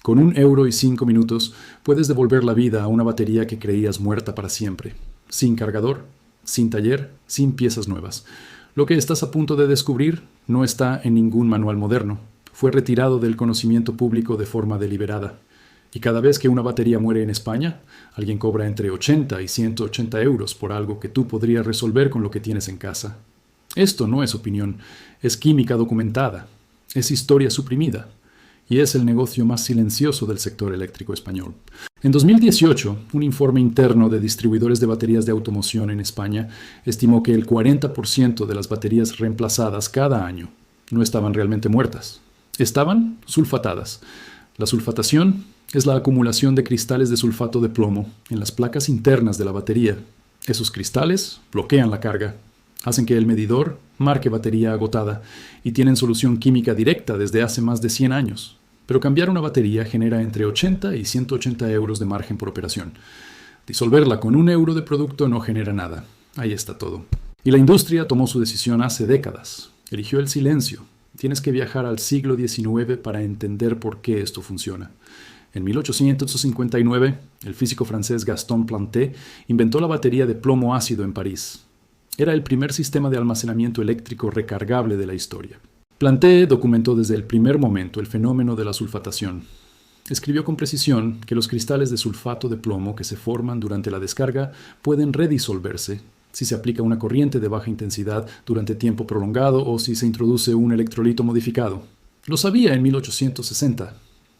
Con 1 € y 5 minutos puedes devolver la vida a una batería que creías muerta para siempre, sin cargador, sin taller, sin piezas nuevas. Lo que estás a punto de descubrir no está en ningún manual moderno. Fue retirado del conocimiento público de forma deliberada. Y cada vez que una batería muere en España, alguien cobra entre 80 y 180 euros por algo que tú podrías resolver con lo que tienes en casa. Esto no es opinión, es química documentada, es historia suprimida. Y es el negocio más silencioso del sector eléctrico español. En 2018, un informe interno de distribuidores de baterías de automoción en España estimó que el 40% de las baterías reemplazadas cada año no estaban realmente muertas. Estaban sulfatadas. La sulfatación es la acumulación de cristales de sulfato de plomo en las placas internas de la batería. Esos cristales bloquean la carga, hacen que el medidor marque batería agotada y tienen solución química directa desde hace más de 100 años. Pero cambiar una batería genera entre 80 y 180 euros de margen por operación. Disolverla con 1 € de producto no genera nada. Ahí está todo. Y la industria tomó su decisión hace décadas. Eligió el silencio. Tienes que viajar al siglo XIX para entender por qué esto funciona. En 1859, el físico francés Gaston Planté inventó la batería de plomo ácido en París. Era el primer sistema de almacenamiento eléctrico recargable de la historia. Planté documentó desde el primer momento el fenómeno de la sulfatación. Escribió con precisión que los cristales de sulfato de plomo que se forman durante la descarga pueden redisolverse si se aplica una corriente de baja intensidad durante tiempo prolongado o si se introduce un electrolito modificado. Lo sabía en 1860.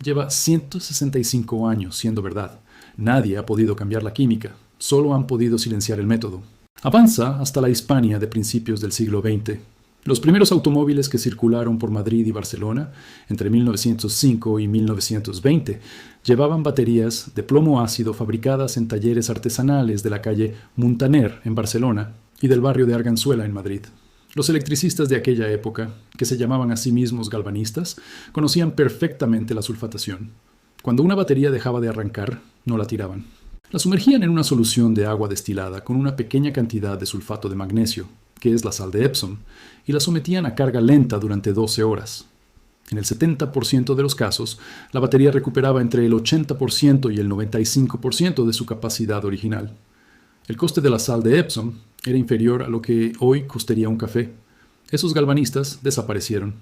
Lleva 165 años siendo verdad. Nadie ha podido cambiar la química, solo han podido silenciar el método. Avanza hasta la Hispania de principios del siglo XX. Los primeros automóviles que circularon por Madrid y Barcelona entre 1905 y 1920 llevaban baterías de plomo ácido fabricadas en talleres artesanales de la calle Muntaner en Barcelona y del barrio de Arganzuela en Madrid. Los electricistas de aquella época, que se llamaban a sí mismos galvanistas, conocían perfectamente la sulfatación. Cuando una batería dejaba de arrancar, no la tiraban. La sumergían en una solución de agua destilada con una pequeña cantidad de sulfato de magnesio, que es la sal de Epsom, y la sometían a carga lenta durante 12 horas. En el 70% de los casos, la batería recuperaba entre el 80% y el 95% de su capacidad original. El coste de la sal de Epsom era inferior a lo que hoy costaría un café. Esos galvanistas desaparecieron,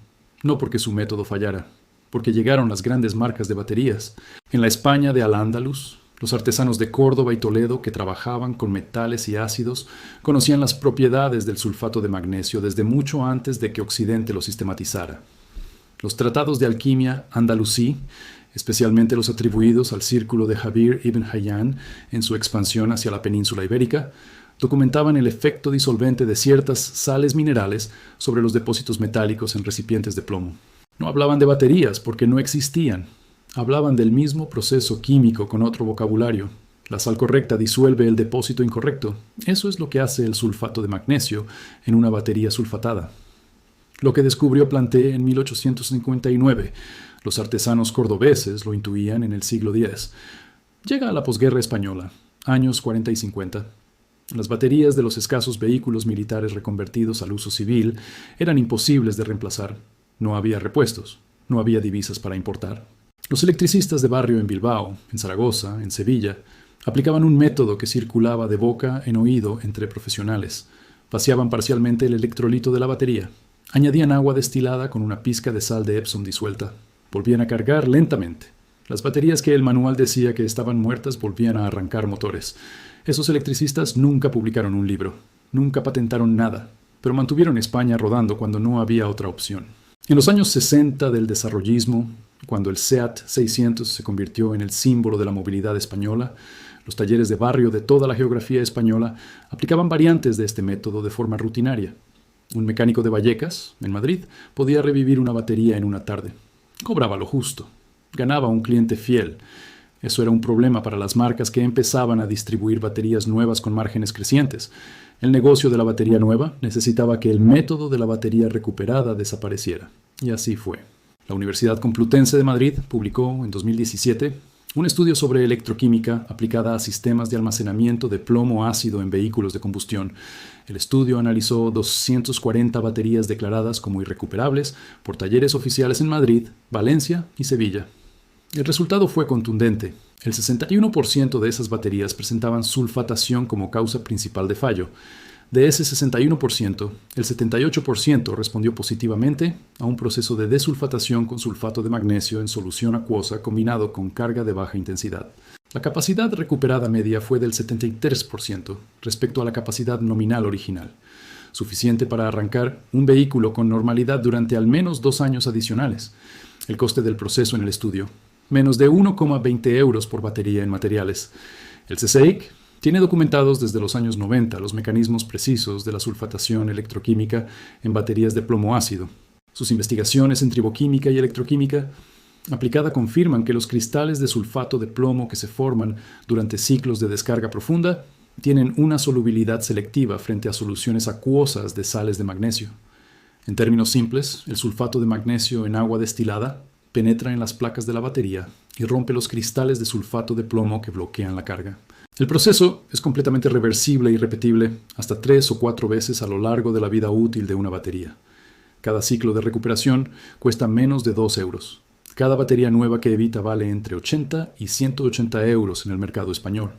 no porque su método fallara, porque llegaron las grandes marcas de baterías. En la España de Al-Ándalus, los artesanos de Córdoba y Toledo que trabajaban con metales y ácidos conocían las propiedades del sulfato de magnesio desde mucho antes de que Occidente lo sistematizara. Los tratados de alquimia andalusí, especialmente los atribuidos al círculo de Jabir ibn Hayyan en su expansión hacia la península ibérica, documentaban el efecto disolvente de ciertas sales minerales sobre los depósitos metálicos en recipientes de plomo. No hablaban de baterías porque no existían. Hablaban del mismo proceso químico con otro vocabulario. La sal correcta disuelve el depósito incorrecto. Eso es lo que hace el sulfato de magnesio en una batería sulfatada. Lo que descubrió Planté en 1859, los artesanos cordobeses lo intuían en el siglo X. Llega a la posguerra española, años 40 y 50. Las baterías de los escasos vehículos militares reconvertidos al uso civil eran imposibles de reemplazar. No había repuestos, no había divisas para importar. Los electricistas de barrio en Bilbao, en Zaragoza, en Sevilla, aplicaban un método que circulaba de boca en oído entre profesionales. Vaciaban parcialmente el electrolito de la batería. Añadían agua destilada con una pizca de sal de Epsom disuelta. Volvían a cargar lentamente. Las baterías que el manual decía que estaban muertas volvían a arrancar motores. Esos electricistas nunca publicaron un libro. Nunca patentaron nada. Pero mantuvieron España rodando cuando no había otra opción. En los años 60 del desarrollismo, cuando el SEAT 600 se convirtió en el símbolo de la movilidad española, los talleres de barrio de toda la geografía española aplicaban variantes de este método de forma rutinaria. Un mecánico de Vallecas, en Madrid, podía revivir una batería en una tarde. Cobraba lo justo. Ganaba un cliente fiel. Eso era un problema para las marcas que empezaban a distribuir baterías nuevas con márgenes crecientes. El negocio de la batería nueva necesitaba que el método de la batería recuperada desapareciera. Y así fue. La Universidad Complutense de Madrid publicó en 2017 un estudio sobre electroquímica aplicada a sistemas de almacenamiento de plomo ácido en vehículos de combustión. El estudio analizó 240 baterías declaradas como irrecuperables por talleres oficiales en Madrid, Valencia y Sevilla. El resultado fue contundente. El 61% de esas baterías presentaban sulfatación como causa principal de fallo. De ese 61%, el 78% respondió positivamente a un proceso de desulfatación con sulfato de magnesio en solución acuosa combinado con carga de baja intensidad. La capacidad recuperada media fue del 73% respecto a la capacidad nominal original, suficiente para arrancar un vehículo con normalidad durante al menos 2 años adicionales. El coste del proceso en el estudio, menos de 1,20 euros por batería en materiales. El CSIC tiene documentados desde los años 90 los mecanismos precisos de la sulfatación electroquímica en baterías de plomo ácido. Sus investigaciones en triboquímica y electroquímica aplicada confirman que los cristales de sulfato de plomo que se forman durante ciclos de descarga profunda tienen una solubilidad selectiva frente a soluciones acuosas de sales de magnesio. En términos simples, el sulfato de magnesio en agua destilada penetra en las placas de la batería y rompe los cristales de sulfato de plomo que bloquean la carga. El proceso es completamente reversible y repetible hasta 3 o 4 veces a lo largo de la vida útil de una batería. Cada ciclo de recuperación cuesta menos de 2 euros. Cada batería nueva que evita vale entre 80 y 180 euros en el mercado español.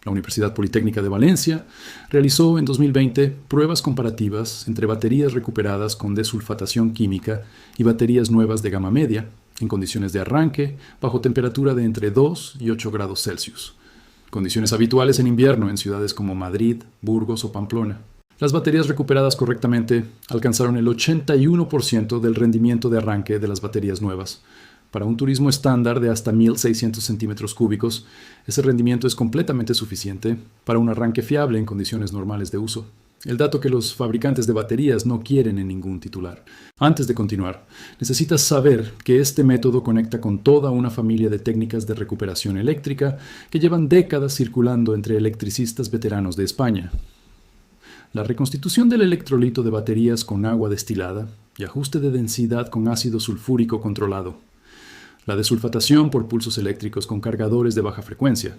La Universidad Politécnica de Valencia realizó en 2020 pruebas comparativas entre baterías recuperadas con desulfatación química y baterías nuevas de gama media, en condiciones de arranque, bajo temperatura de entre 2 y 8 grados Celsius. Condiciones habituales en invierno en ciudades como Madrid, Burgos o Pamplona. Las baterías recuperadas correctamente alcanzaron el 81% del rendimiento de arranque de las baterías nuevas. Para un turismo estándar de hasta 1.600 centímetros cúbicos, ese rendimiento es completamente suficiente para un arranque fiable en condiciones normales de uso. El dato que los fabricantes de baterías no quieren en ningún titular. Antes de continuar, necesitas saber que este método conecta con toda una familia de técnicas de recuperación eléctrica que llevan décadas circulando entre electricistas veteranos de España. La reconstitución del electrolito de baterías con agua destilada y ajuste de densidad con ácido sulfúrico controlado. La desulfatación por pulsos eléctricos con cargadores de baja frecuencia,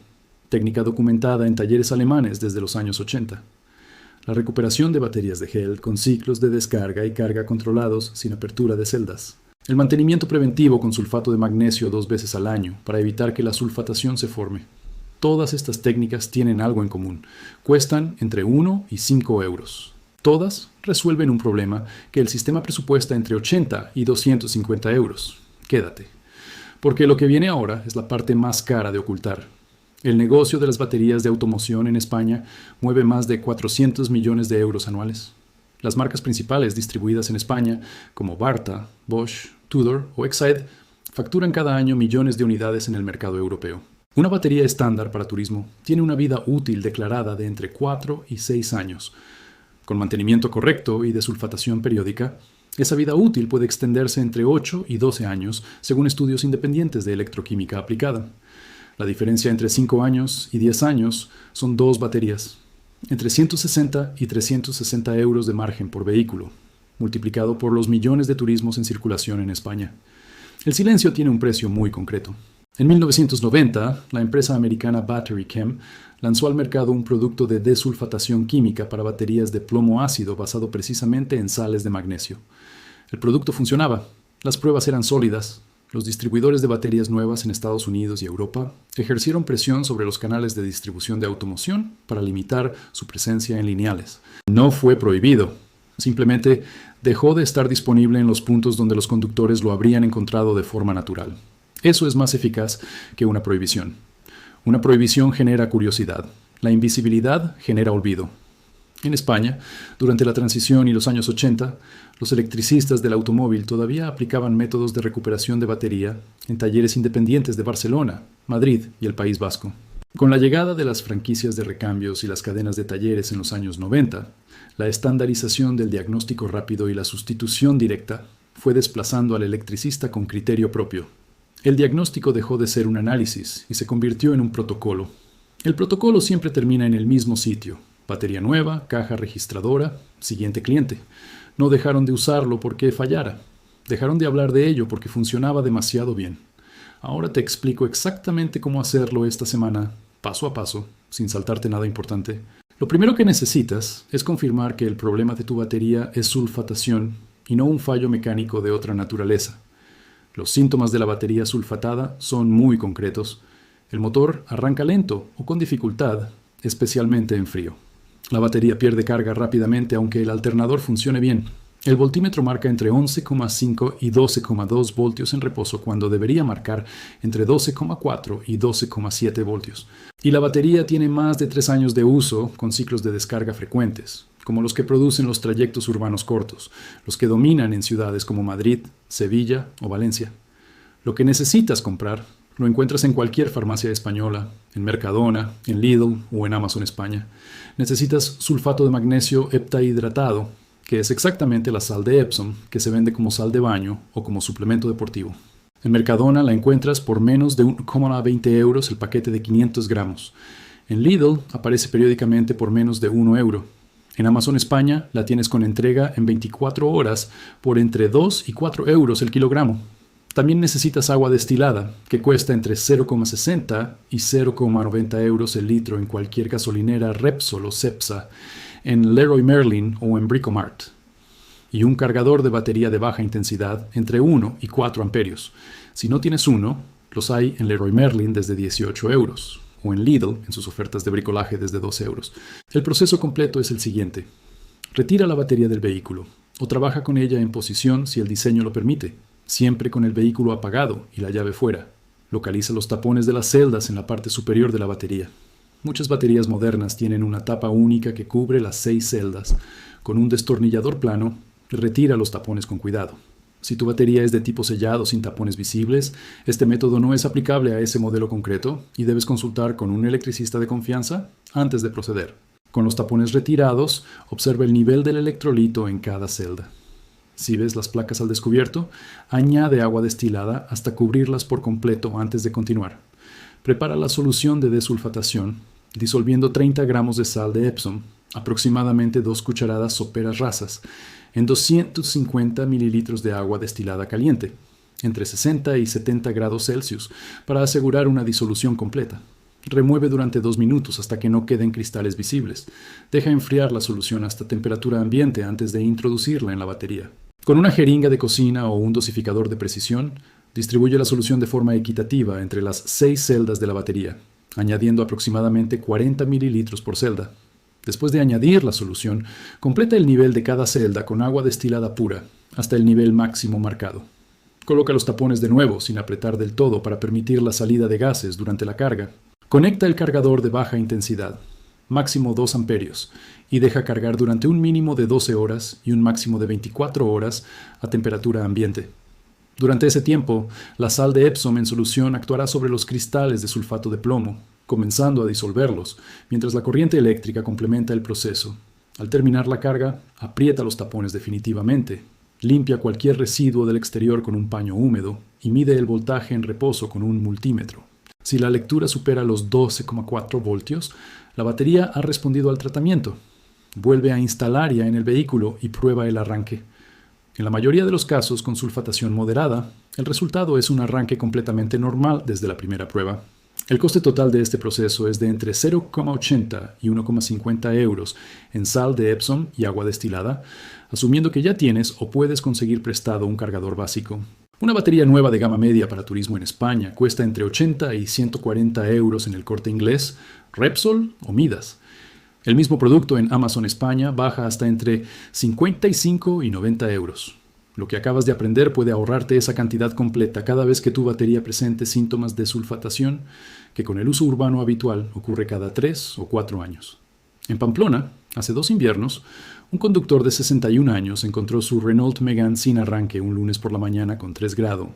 técnica documentada en talleres alemanes desde los años 80. La recuperación de baterías de gel con ciclos de descarga y carga controlados sin apertura de celdas. El mantenimiento preventivo con sulfato de magnesio 2 veces al año para evitar que la sulfatación se forme. Todas estas técnicas tienen algo en común. Cuestan entre 1 y 5 euros. Todas resuelven un problema que el sistema presupuesta entre 80 y 250 euros. Quédate. Porque lo que viene ahora es la parte más cara de ocultar. El negocio de las baterías de automoción en España mueve más de 400 millones de euros anuales. Las marcas principales distribuidas en España, como Varta, Bosch, Tudor o Exide, facturan cada año millones de unidades en el mercado europeo. Una batería estándar para turismo tiene una vida útil declarada de entre 4 y 6 años. Con mantenimiento correcto y desulfatación periódica, esa vida útil puede extenderse entre 8 y 12 años, según estudios independientes de electroquímica aplicada. La diferencia entre 5 años y 10 años son 2 baterías, entre 160 y 360 euros de margen por vehículo, multiplicado por los millones de turismos en circulación en España. El silencio tiene un precio muy concreto. En 1990, la empresa americana Battery Chem lanzó al mercado un producto de desulfatación química para baterías de plomo ácido basado precisamente en sales de magnesio. El producto funcionaba, las pruebas eran sólidas. Los distribuidores de baterías nuevas en Estados Unidos y Europa ejercieron presión sobre los canales de distribución de automoción para limitar su presencia en lineales. No fue prohibido, simplemente dejó de estar disponible en los puntos donde los conductores lo habrían encontrado de forma natural. Eso es más eficaz que una prohibición. Una prohibición genera curiosidad. La invisibilidad genera olvido. En España, durante la transición y los años 80, los electricistas del automóvil todavía aplicaban métodos de recuperación de batería en talleres independientes de Barcelona, Madrid y el País Vasco. Con la llegada de las franquicias de recambios y las cadenas de talleres en los años 90, la estandarización del diagnóstico rápido y la sustitución directa fue desplazando al electricista con criterio propio. El diagnóstico dejó de ser un análisis y se convirtió en un protocolo. El protocolo siempre termina en el mismo sitio. Batería nueva, caja registradora, siguiente cliente. No dejaron de usarlo porque fallara. Dejaron de hablar de ello porque funcionaba demasiado bien. Ahora te explico exactamente cómo hacerlo esta semana, paso a paso, sin saltarte nada importante. Lo primero que necesitas es confirmar que el problema de tu batería es sulfatación y no un fallo mecánico de otra naturaleza. Los síntomas de la batería sulfatada son muy concretos. El motor arranca lento o con dificultad, especialmente en frío. La batería pierde carga rápidamente aunque el alternador funcione bien. El voltímetro marca entre 11,5 y 12,2 voltios en reposo cuando debería marcar entre 12,4 y 12,7 voltios. Y la batería tiene más de 3 años de uso con ciclos de descarga frecuentes, como los que producen los trayectos urbanos cortos, los que dominan en ciudades como Madrid, Sevilla o Valencia. Lo que necesitas comprar lo encuentras en cualquier farmacia española, en Mercadona, en Lidl o en Amazon España. Necesitas sulfato de magnesio heptahidratado, que es exactamente la sal de Epsom que se vende como sal de baño o como suplemento deportivo. En Mercadona la encuentras por menos de 1,20 euros el paquete de 500 gramos. En Lidl aparece periódicamente por menos de 1 euro. En Amazon España la tienes con entrega en 24 horas por entre 2 y 4 euros el kilogramo. También necesitas agua destilada, que cuesta entre 0,60 y 0,90 euros el litro en cualquier gasolinera Repsol o Cepsa, en Leroy Merlin o en Bricomart. Y un cargador de batería de baja intensidad entre 1 y 4 amperios. Si no tienes uno, los hay en Leroy Merlin desde 18 euros, o en Lidl en sus ofertas de bricolaje desde 12 euros. El proceso completo es el siguiente. Retira la batería del vehículo, o trabaja con ella en posición si el diseño lo permite, siempre con el vehículo apagado y la llave fuera. Localiza los tapones de las celdas en la parte superior de la batería. Muchas baterías modernas tienen una tapa única que cubre las 6 celdas. Con un destornillador plano, retira los tapones con cuidado. Si tu batería es de tipo sellado sin tapones visibles, este método no es aplicable a ese modelo concreto y debes consultar con un electricista de confianza antes de proceder. Con los tapones retirados, observa el nivel del electrolito en cada celda. Si ves las placas al descubierto, añade agua destilada hasta cubrirlas por completo antes de continuar. Prepara la solución de desulfatación, disolviendo 30 gramos de sal de Epsom, aproximadamente 2 cucharadas soperas rasas, en 250 mililitros de agua destilada caliente, entre 60 y 70 grados Celsius, para asegurar una disolución completa. Remueve durante 2 minutos hasta que no queden cristales visibles. Deja enfriar la solución hasta temperatura ambiente antes de introducirla en la batería. Con una jeringa de cocina o un dosificador de precisión, distribuye la solución de forma equitativa entre las 6 celdas de la batería, añadiendo aproximadamente 40 mililitros por celda. Después de añadir la solución, completa el nivel de cada celda con agua destilada pura, hasta el nivel máximo marcado. Coloca los tapones de nuevo sin apretar del todo para permitir la salida de gases durante la carga. Conecta el cargador de baja intensidad, máximo 2 amperios, y deja cargar durante un mínimo de 12 horas y un máximo de 24 horas a temperatura ambiente. Durante ese tiempo, la sal de Epsom en solución actuará sobre los cristales de sulfato de plomo, comenzando a disolverlos, mientras la corriente eléctrica complementa el proceso. Al terminar la carga, aprieta los tapones definitivamente, limpia cualquier residuo del exterior con un paño húmedo y mide el voltaje en reposo con un multímetro. Si la lectura supera los 12,4 voltios, la batería ha respondido al tratamiento. Vuelve a instalarla en el vehículo y prueba el arranque. En la mayoría de los casos con sulfatación moderada, el resultado es un arranque completamente normal desde la primera prueba. El coste total de este proceso es de entre 0,80 y 1,50 euros en sal de Epsom y agua destilada, asumiendo que ya tienes o puedes conseguir prestado un cargador básico. Una batería nueva de gama media para turismo en España cuesta entre 80 y 140 euros en el Corte Inglés, Repsol o Midas. El mismo producto en Amazon España baja hasta entre 55 y 90 euros. Lo que acabas de aprender puede ahorrarte esa cantidad completa cada vez que tu batería presente síntomas de sulfatación, que con el uso urbano habitual ocurre cada 3 o 4 años. En Pamplona, hace 2 inviernos, un conductor de 61 años encontró su Renault Megane sin arranque un lunes por la mañana con 3 grados